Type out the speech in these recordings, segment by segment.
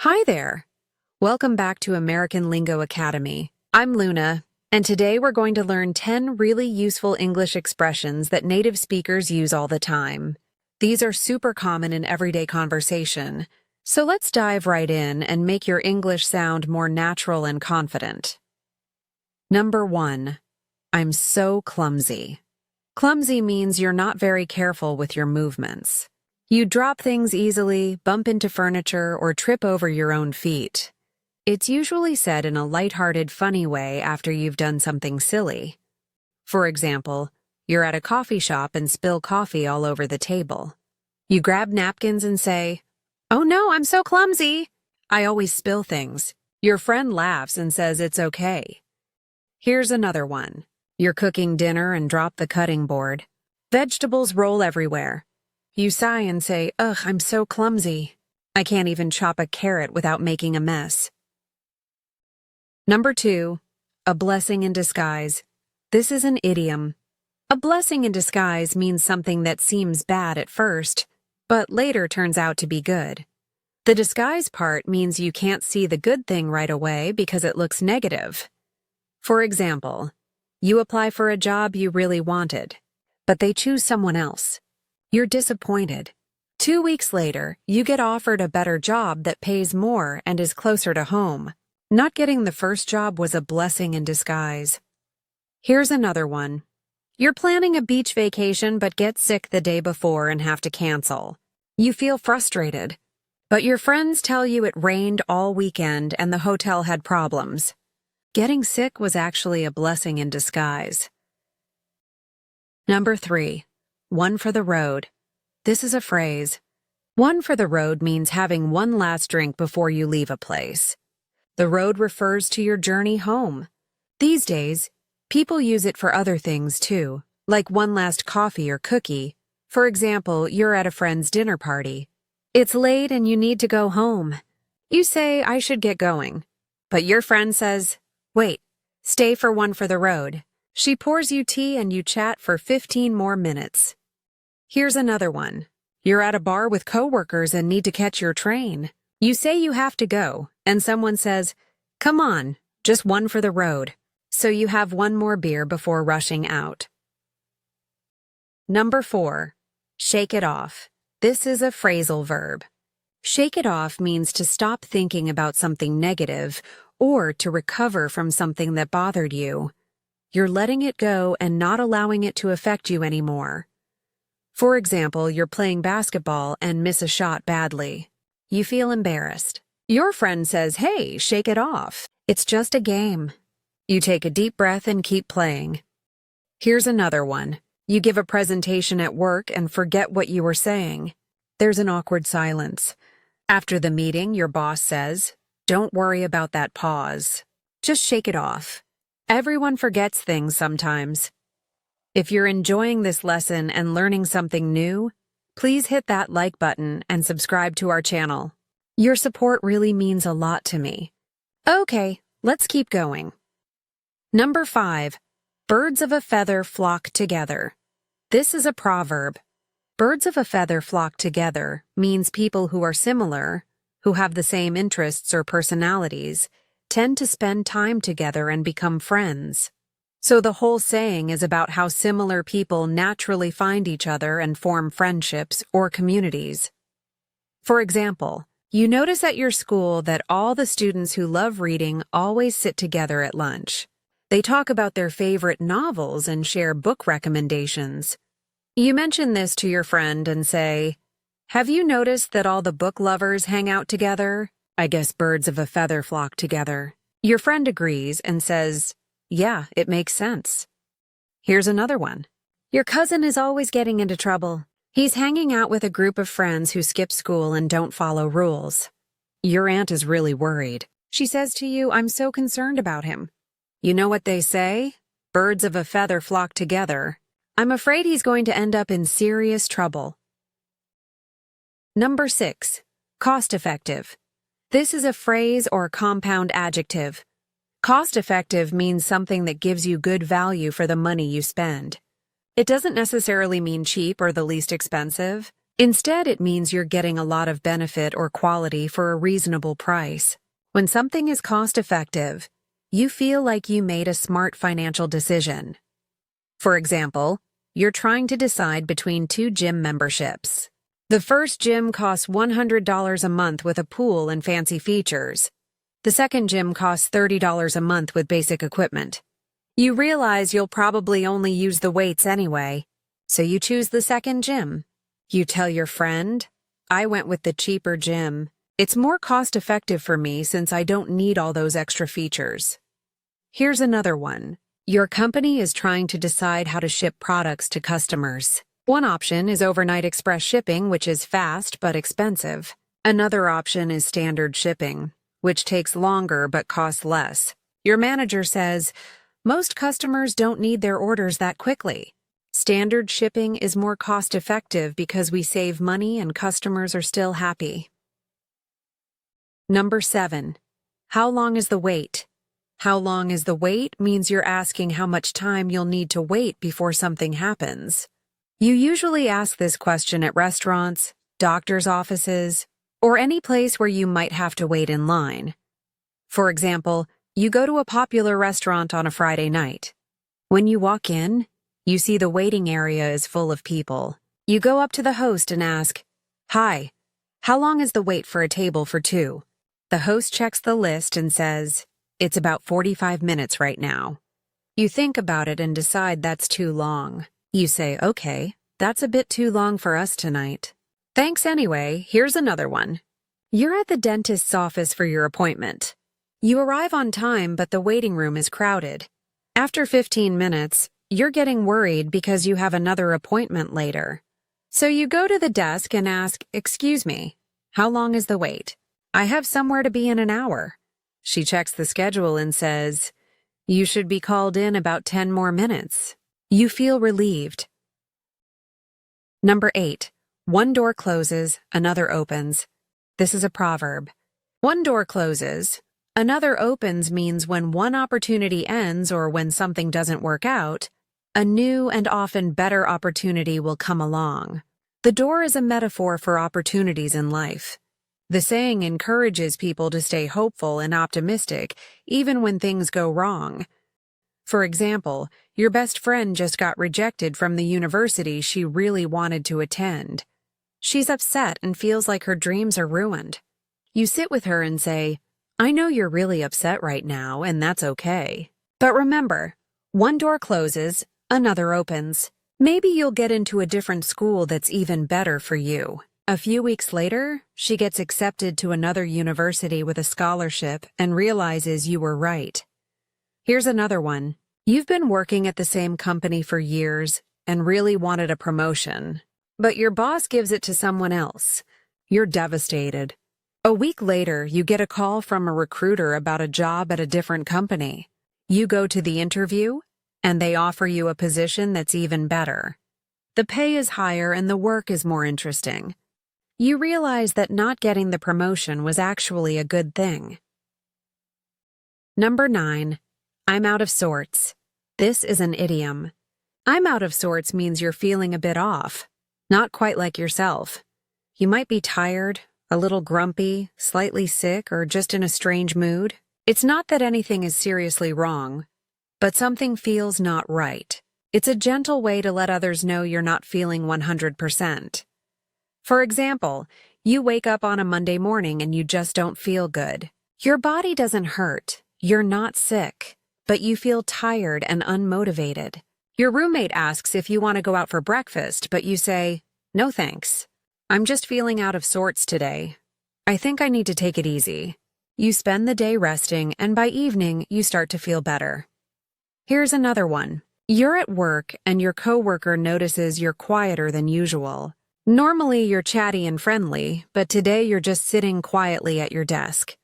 Hi there! Welcome back to American Lingo Academy. I'm Luna, and today we're going to learn 10 really useful English expressions that native speakers use all the time. These are super common in everyday conversation, so let's dive right in and make your English sound more natural and confident. Number 1. I'm so clumsy. Clumsy means you're not very careful with your movements. You drop things easily, bump into furniture, or trip over your own feet. It's usually said in a lighthearted, funny way after you've done something silly. For example, you're at a coffee shop and spill coffee all over the table. You grab napkins and say, "Oh no, I'm so clumsy. I always spill things." Your friend laughs and says it's okay. Here's another one. You're cooking dinner and drop the cutting board. Vegetables roll everywhere. You sigh and say, "Ugh, I'm so clumsy. I can't even chop a carrot without making a mess." Number 2, a blessing in disguise. This is an idiom. A blessing in disguise means something that seems bad at first, but later turns out to be good. The disguise part means you can't see the good thing right away because it looks negative. For example, you apply for a job you really wanted, but they choose someone else. You're disappointed. 2 weeks later, you get offered a better job that pays more and is closer to home. Not getting the first job was a blessing in disguise. Here's another one. You're planning a beach vacation but get sick the day before and have to cancel. You feel frustrated, but your friends tell you it rained all weekend and the hotel had problems. Getting sick was actually a blessing in disguise. Number 3. One for the road. This is a phrase. One for the road means having one last drink before you leave a place. The road refers to your journey home. These days, people use it for other things too, like one last coffee or cookie. For example, you're at a friend's dinner party. It's late and you need to go home. You say, "I should get going." But your friend says, "Wait, stay for one for the road." She pours you tea and you chat for 15 more minutes. Here's another one. You're at a bar with coworkers and need to catch your train. You say you have to go, and someone says, "Come on, just one for the road." So you have one more beer before rushing out. Number 4. Shake it off. This is a phrasal verb. Shake it off means to stop thinking about something negative or to recover from something that bothered you. You're letting it go and not allowing it to affect you anymore. For example, you're playing basketball and miss a shot badly. You feel embarrassed. Your friend says, "Hey, shake it off. It's just a game." You take a deep breath and keep playing. Here's another one. You give a presentation at work and forget what you were saying. There's an awkward silence. After the meeting, your boss says, "Don't worry about that pause. Just shake it off." Everyone forgets things sometimes. If you're enjoying this lesson and learning something new, please hit that like button and subscribe to our channel. Your support really means a lot to me. Okay, let's keep going. Number 5. Birds of a feather flock together. This is a proverb. Birds of a feather flock together means people who are similar, who have the same interests or personalities, tend to spend time together and become friends. So the whole saying is about how similar people naturally find each other and form friendships or communities. For example, you notice at your school that all the students who love reading always sit together at lunch. They talk about their favorite novels and share book recommendations. You mention this to your friend and say, "Have you noticed that all the book lovers hang out together? I guess birds of a feather flock together." Your friend agrees and says, "Yeah, it makes sense." Here's another one. Your cousin is always getting into trouble. He's hanging out with a group of friends who skip school and don't follow rules. Your aunt is really worried. She says to you, "I'm so concerned about him." You know what they say? Birds of a feather flock together. I'm afraid he's going to end up in serious trouble. Number 6. Cost-effective. This is a phrase or compound adjective. Cost-effective means something that gives you good value for the money you spend. It doesn't necessarily mean cheap or the least expensive. Instead, it means you're getting a lot of benefit or quality for a reasonable price. When something is cost-effective, you feel like you made a smart financial decision. For example, you're trying to decide between two gym memberships. The first gym costs $100 a month with a pool and fancy features. The second gym costs $30 a month with basic equipment. You realize you'll probably only use the weights anyway, so you choose the second gym. You tell your friend, "I went with the cheaper gym. It's more cost-effective for me since I don't need all those extra features." Here's another one. Your company is trying to decide how to ship products to customers. One option is overnight express shipping, which is fast but expensive. Another option is standard shipping, which takes longer but costs less. Your manager says, "Most customers don't need their orders that quickly. Standard shipping is more cost-effective because we save money and customers are still happy." Number 7. How long is the wait? How long is the wait means you're asking how much time you'll need to wait before something happens. You usually ask this question at restaurants, doctor's offices, or any place where you might have to wait in line. For example, you go to a popular restaurant on a Friday night. When you walk in, you see the waiting area is full of people. You go up to the host and ask, "Hi, how long is the wait for a table for two?" The host checks the list and says, "It's about 45 minutes right now." You think about it and decide that's too long. You say, "Okay, that's a bit too long for us tonight." Thanks anyway. Here's another one. You're at the dentist's office for your appointment. You arrive on time, but the waiting room is crowded. After 15 minutes, you're getting worried because you have another appointment later. So you go to the desk and ask, "Excuse me, how long is the wait? I have somewhere to be in an hour." She checks the schedule and says, "You should be called in about 10 more minutes." You feel relieved. Number 8. One door closes, another opens. This is a proverb. One door closes, another opens means when one opportunity ends or when something doesn't work out, a new and often better opportunity will come along. The door is a metaphor for opportunities in life. The saying encourages people to stay hopeful and optimistic even when things go wrong. For example, your best friend just got rejected from the university she really wanted to attend. She's upset and feels like her dreams are ruined. You sit with her and say, "I know you're really upset right now, and that's okay. But remember, one door closes, another opens. Maybe you'll get into a different school that's even better for you." A few weeks later, she gets accepted to another university with a scholarship and realizes you were right. Here's another one. You've been working at the same company for years and really wanted a promotion, but your boss gives it to someone else. You're devastated. A week later, you get a call from a recruiter about a job at a different company. You go to the interview, and they offer you a position that's even better. The pay is higher and the work is more interesting. You realize that not getting the promotion was actually a good thing. Number 9. I'm out of sorts. This is an idiom. I'm out of sorts means you're feeling a bit off, not quite like yourself. You might be tired, a little grumpy, slightly sick, or just in a strange mood. It's not that anything is seriously wrong, but something feels not right. It's a gentle way to let others know you're not feeling 100%. For example, you wake up on a Monday morning and you just don't feel good. Your body doesn't hurt, you're not sick, but you feel tired and unmotivated. Your roommate asks if you want to go out for breakfast, but you say, "No thanks. I'm just feeling out of sorts today. I think I need to take it easy." You spend the day resting, and by evening, you start to feel better. Here's another one. You're at work, and your coworker notices you're quieter than usual. Normally, you're chatty and friendly, but today you're just sitting quietly at your desk.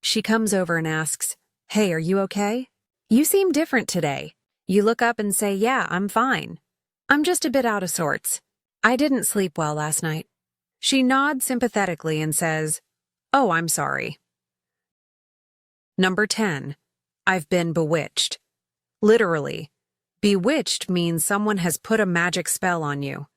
She comes over and asks, "Hey, are you okay? You seem different today." You look up and say, "Yeah, I'm fine. I'm just a bit out of sorts. I didn't sleep well last night." She nods sympathetically and says, "Oh, I'm sorry." Number 10. I've been bewitched. Literally, bewitched means someone has put a magic spell on you.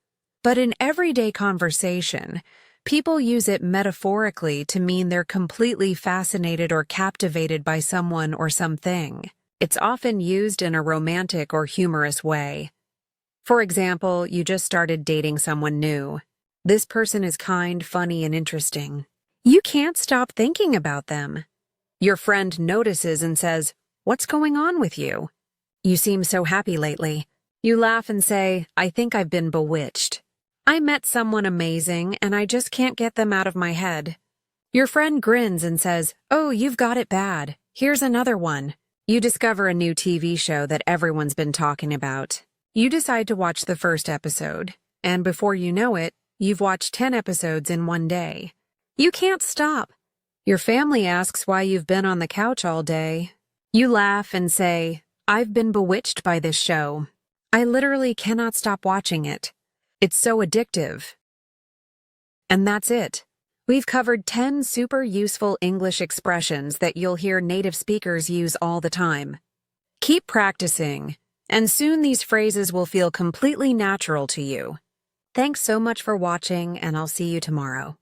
But in everyday conversation, people use it metaphorically to mean they're completely fascinated or captivated by someone or something. It's often used in a romantic or humorous way. For example, you just started dating someone new. This person is kind, funny, and interesting. You can't stop thinking about them. Your friend notices and says, "What's going on with you? You seem so happy lately." You laugh and say, "I think I've been bewitched. I met someone amazing and I just can't get them out of my head." Your friend grins and says, "Oh, you've got it bad. Here's another one." You discover a new TV show that everyone's been talking about. You decide to watch the first episode, and before you know it, you've watched 10 episodes in one day. You can't stop. Your family asks why you've been on the couch all day. You laugh and say, "I've been bewitched by this show. I literally cannot stop watching it. It's so addictive." And that's it. We've covered 10 super useful English expressions that you'll hear native speakers use all the time. Keep practicing, and soon these phrases will feel completely natural to you. Thanks so much for watching, and I'll see you tomorrow.